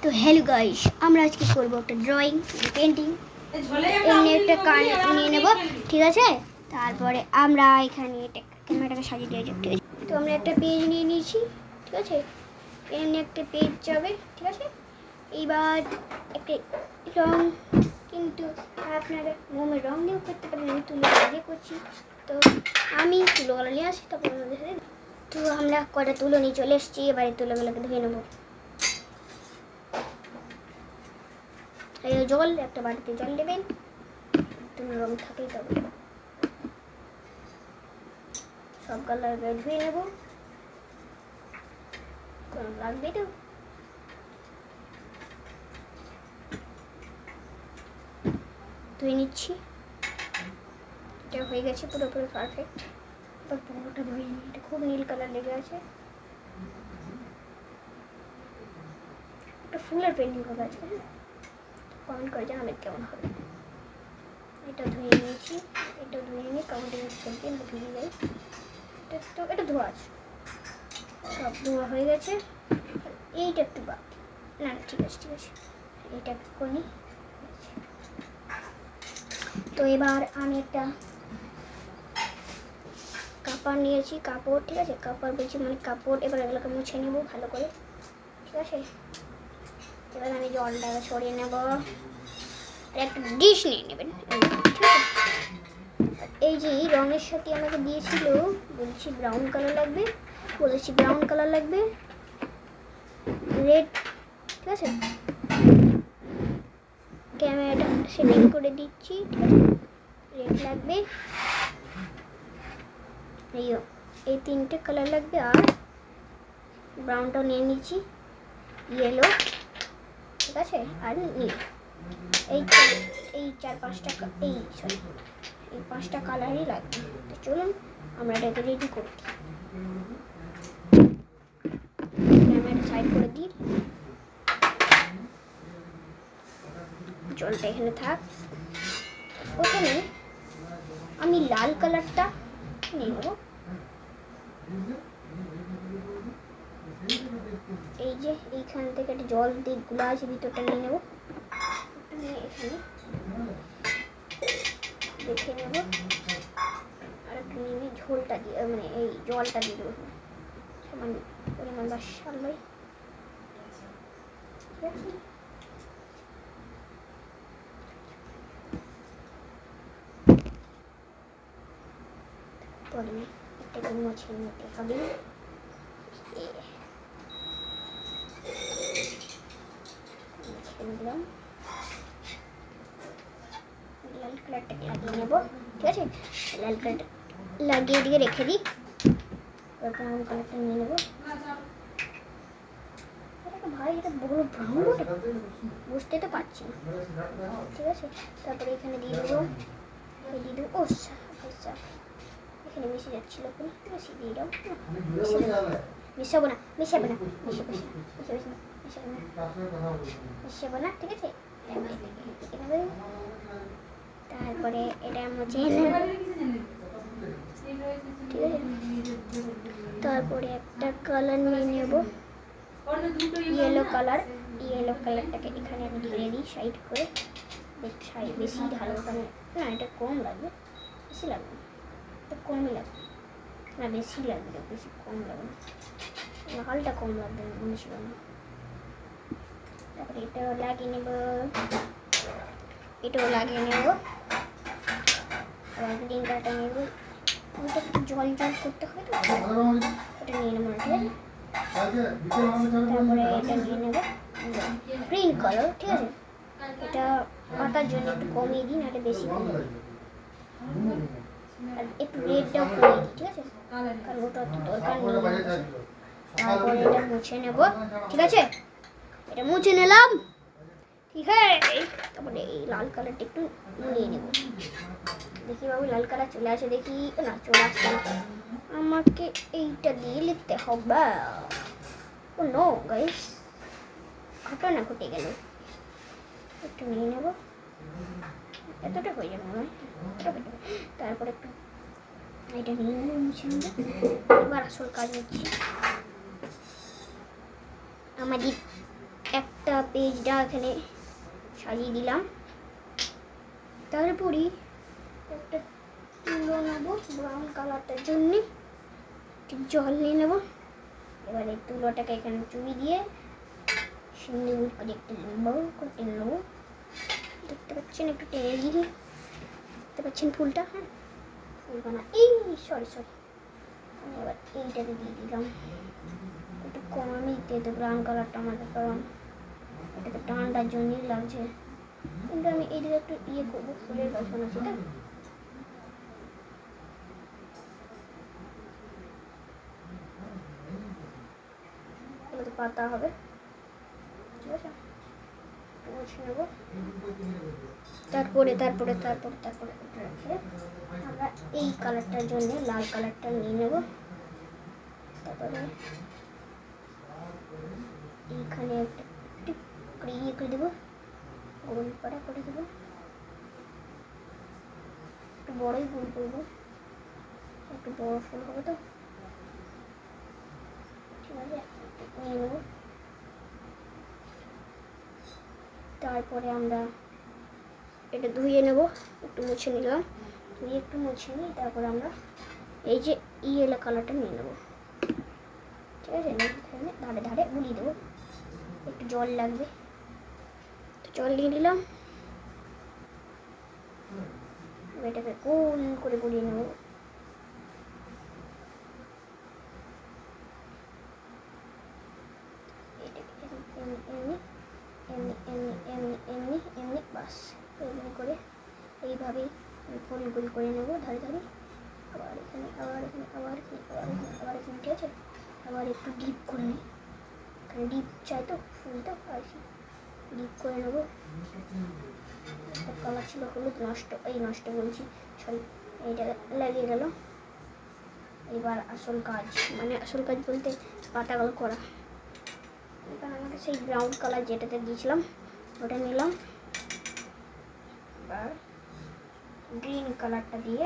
तो hello guys আমরা আজকে করব একটা ড্রয়িং পেইন্টিং এমনি একটা কার্ড নিয়ে নেব ঠিক আছে তারপরে আমরা এখানে এটা ক্যামেরাটাকে সাজিয়ে দিয়ে যাব ঠিক আছে তো আমরা একটা পেজ নিয়ে নিয়েছি ঠিক আছে এমনি একটা পেজ যাবে ঠিক আছে এইবার একটা রং কিন্তু আপনারা মোমের রং দিয়েও করতে পারেন আমি তুলো দিয়ে করছি তো আমি তুলোগুলো নিয়ে আসি তারপর তো আমরা কটা তুলো নিয়ে চলে এসেছি এবারে তুলোগুলোকে ধুয়ে নেব জল একটা বাটিতে জল দেবেন তুমি রং থাকেই তবে সব কালার ধুয়ে নেব লাগবে তো ধুয়ে নিচ্ছি এটা হয়ে গেছে পুরোপুরি পারফেক্ট এবার পুরোটা ধুয়ে নিই এটা খুব নীল কালার লেগে আছে একটা ফুলের পেন্টিং করা আছে কমেন্ট করে জানাবেন কেমন হবে এটা ধুয়ে নিয়েছি এটা ধুয়ে নিয়ে কমেন্টে করতে ধুয়ে যাই এটা ধোয়া আছে সব ধোয়া হয়ে গেছে এইটা একটু বাকি না ঠিক আছে এইটা করে নিই তো এবার আমি একটা কাপড় নিয়েছি কাপড় ঠিক আছে কাপড় বলছি মানে কাপড় এবার এগুলোকে মুছে নেব ভালো করে ঠিক আছে এবার আমি জলটাকে ছড়িয়ে নেব আর একটা ডিশ নিয়ে নেবেন এই যে রঙের সাথে আমাকে দিয়েছিল বলছি ব্রাউন কালার লাগবে বলেছি ব্রাউন কালার লাগবে রেড ঠিক আছে ক্যামেরাটা সেটিং করে দিচ্ছি ঠিক আছে রেড লাগবে এই তিনটে কালার লাগবে আর ব্রাউনটাও নিয়ে নিচ্ছি ইয়েলো ঠিক আছে আর নীল এই চার পাঁচটা এই পাঁচটা কালারই লাগবে তো চলুন আমরা এটাকে রেডি করি ক্যামেরাটা সাইড করে দিই জলটা এখানে থাক প্রথমে আমি লাল কালারটা নিয়ে নেব এই যে এইখান থেকে একটা জল দিয়ে গুলা আছে ভিতরটা নিয়ে নেব এখানে দেখে নেব আর একটু নিয়ে ঝোলটা দিয়ে মানে এই জলটা দিয়ে দেবো সামান্য পরিমাণ বাসাল্লাই ঠিক আছে পরে এটাকে মুছে নিতে হবে দিলাম লাল কালারটাকে লাগিয়ে নেব ঠিক আছে লাল কালারটা লাগিয়ে দিয়ে রেখে দিই ব্রাউন কালারটা নিয়ে নেব ভাই এটা বড় ব্রাউন বুঝতে তো পারছি না ঠিক আছে তারপরে এখানে দিয়ে দেবো ও আচ্ছা এখানে মিশে যাচ্ছিল বেশি দিয়ে দাও মিশাবো না ঠিক আছে তারপরে এটা মুছে ঠিক আছে তারপরে একটা কালার নিয়ে নেব ইয়েলো কালারটাকে এখানে আমি ঢেলে দিই সাইড করে বেশি ঢালো ওখানে না এটা কম লাগবে বেশি লাগবে এটা কমই লাগবে না বেশি লাগবে বেশি কম লাগবে হালটা কম লাগবে মনে ছিল না তারপরে এটাও লাগিয়ে নেব আবার গ্রিন কালারটা নেব ওটা একটু জল করতে হয় তো ওটা নিয়ে নেব ঠিক আছে তারপরে এটা নিয়ে নেব গ্রিন কালার ঠিক আছে এটা পাতার জন্য একটু কমিয়ে দিই না এটা বেশি কমিয়ে দিই আর একটু রেডটাও কমিয়ে দিই ঠিক আছে কারণ ওটা অত দরকার নেই তারপরে এটা মুছে নেব ঠিক আছে এটা মুছে নিলাম ঠিক আছে তারপরে এই লাল কালারটা একটু নিয়ে নেব দেখি বাবু লাল কালার চলে আসে দেখি না চলে আসছে আমাকে এইটা দিয়ে লিখতে হবে ও নো গাইস ঘটনা ঘটে গেল একটু নিয়ে নেব এতটা হয়ে যাবে মনে হয় তারপরে একটু এটা নিয়ে নেব মুছে নেব এবার আসল কাজ হচ্ছে আমাদের একটা পেজটা এখানে সাজিয়ে দিলাম। তারপরে একটা তুলো নেবো ব্রাউন কালারটার জন্য, একটু জল নিয়ে নেবো। এবারে তুলোটাকে এখানে চুবি দিয়ে সুন্দর করে একটু কেটে নেবো। দেখতে পাচ্ছেন একটু টেনে দিয়ে, দেখতে পাচ্ছেন ফুলটা? হ্যাঁ, ফুলটা না, এই সরি আমি এবার এইটাকে দিয়ে দিলাম। একটু কমই দিয়ে দেবো ব্রাউন কালারটা আমাদের, কারণ এটাকে ঠান্ডার জন্যই লাগছে। কিন্তু আমি এইদিকে একটু ইয়ে করবো, ফুলের গাছ বানাচ্ছি তো। এগুলো পাতা হবে, ঠিক আছে? মুছে নেবো। তারপরে আমরা এই কালারটার জন্য লাল কালারটা নিয়ে নেব। তারপরে এইখানে একটা ইয়ে করে দেবো, গোল পাড়া করে দেবো, একটু বড়ই গোল করবো, একটু বড় ফুল হবে তো, ঠিক আছে? নিয়ে নেব। তারপরে আমরা এটা ধুয়ে নেব, একটু মুছে নিলাম, ধুয়ে একটু মুছে নিই। তারপরে আমরা এই যে ইয়েলো কালারটা নিয়ে নেব, ঠিক আছে? ধারে ধারে গুলিয়ে দেবো, একটু জল লাগবে, তো জল দিয়ে দিলাম। এটাকে গোল করে গুলিয়ে নেব। এমনি বাস এমনি করে এইভাবেই গোল গোল করে নেবো ধারে ধারে। আবার এখানে ঠিক আছে? আবার একটু ডিপ করে নিই, এখানে ডিপ চাই তো ফুল তো, আর ডিপ করে নেবো। কালার ছিল হলুদ, নষ্ট বলছি, সরি, এইটা লাগিয়ে গেল। এবার আসল কাজ বলতে পাতাগুলো করা। এবার আমাকে সেই ব্রাউন কালার যেটাতে দিয়েছিলাম ওটা নিলাম। এবার গ্রিন কালারটা দিয়ে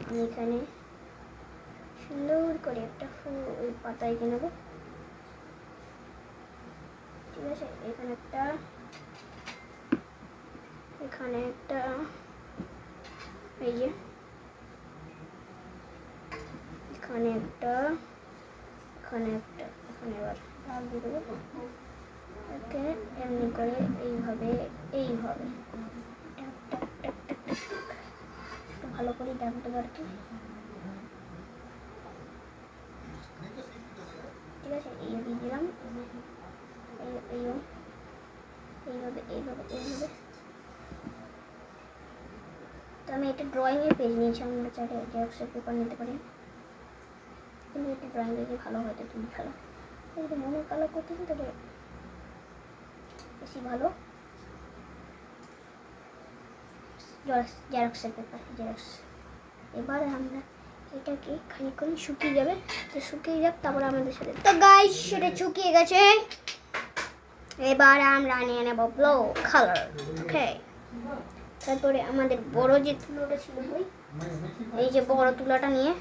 আমি এখানে সুন্দর করে একটা ফুল পাতা এঁকে নেব, ঠিক আছে? এখানে একটা এই যে এখানে এবার লাল দিয়ে দেবো। ওকে, এমনি করে এইভাবে একটু ভালো করে ডাকতে পারছি, ঠিক আছে? এই দিয়ে দিলাম, এইভাবে। তো আমি একটা ড্রয়িংয়ের পেজ নিয়েছি, আমরা চাইলে জেরক্সের পেপার নিতে পারি, কিন্তু একটা ড্রয়িং পেজে ভালো হয়তো তুমি ভালো, কিন্তু মনের কালার করতে তবে বেশি ভালো জেরক্সের পেপার, জেরক্স। এবার আমরা এটাকে খানিকক্ষণ শুকিয়ে যাবে, তো শুকিয়ে যাক, তারপরে আমাদের সাথে। তো গাইস, সেটা শুকিয়ে গেছে। এবার আমরা নিয়ে নেব ব্লু কালার, ওকে? তারপরে আমাদের বড় যে তুলোটা ছিল, এই যে বড় তুলাটা নিয়ে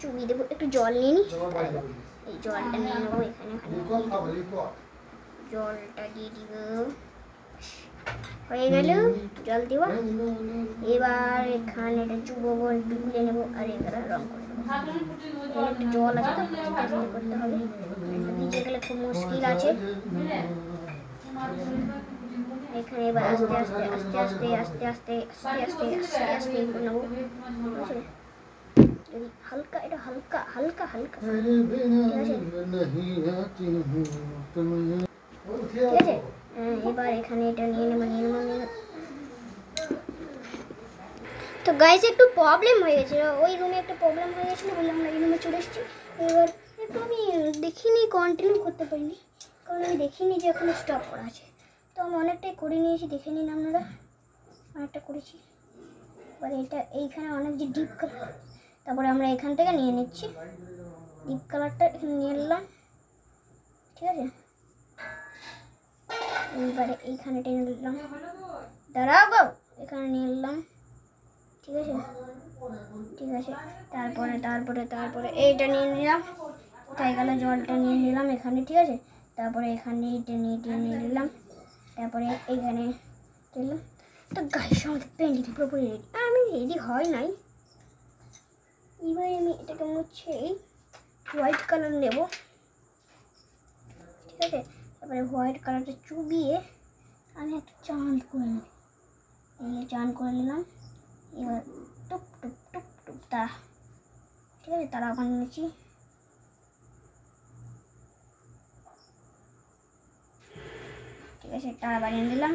চুবিয়ে দেবো। একটু জল নিয়ে নিই, এই জলটা নিয়ে নেবো, এখানে জলটা দিয়ে দিব, হয়ে গেল জল দেওয়া। এবার এখানে এটা চুবো, ডুবিয়ে নেবো, আর এখানে রং করে দেবো। একটু জল আছে তো, আস্তে করতে হবে, ভিজে গেলে খুব মুশকিল আছে। এখানে এবার আস্তে আস্তে করে নেবো, ঠিক আছে? যদি হালকা, এটা হালকা, ঠিক আছে? এবার এখানে এটা নিয়ে নেবো। তো গাইস, একটু প্রবলেম হয়ে গেছিল, ওই রুমে একটা প্রবলেম হয়ে গেছিলো বলে আমরা এই রুমে চলে এসেছি। এবার একটু আমি দেখিনি, কন্টিনিউ করতে পারিনি, কারণ আমি দেখিনি যে ওখানে স্টপ করা আছে। তো আমি অনেকটাই করে নিয়েছি, দেখে নিন আপনারা, অনেকটা করেছি। এবার এইখানে অনেক যে ডিপ কালার, তারপরে আমরা এখান থেকে নিয়ে নিচ্ছি ডিপ কালারটা, এখানে নিয়ে নিলাম, ঠিক আছে? এইবারে এইখানে টেনে নিলাম, দাঁড়াও গো, এখানে নিয়ে নিলাম, ঠিক আছে? তারপরে এইটা নিয়ে নিলাম, তাই গেল জলটা নিয়ে নিলাম এখানে, ঠিক আছে? তারপরে এখানে টেনে নিলাম, তারপরে এইখানে দিলাম। তো গাইস আমাদের পেন্টিং পুরোপুরি রেডি। আমি রেডি হয় নাই, এবার আমি এটাকে মুছে হোয়াইট কালার নেব, ঠিক আছে। তারপরে হোয়াইট কালারটা চুবিয়ে আমি একটা চাঁদ করে নেব। এই চাঁদ করে নিলাম। এবার টুক টুক টুক টুক তারা, ঠিক আছে, তারা ওখানে নিচ্ছি। ঠিক আছে, তারা বানিয়ে দিলাম।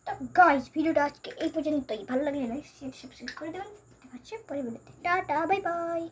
তো গাইস ভিডিওটা আজকে এই পর্যন্তই। ভালো লাগলে লাইক শেয়ার সাবস্ক্রাইব করে দেবেন। দেখা হচ্ছে পরের ভিডিওতে। Tata, bye bye.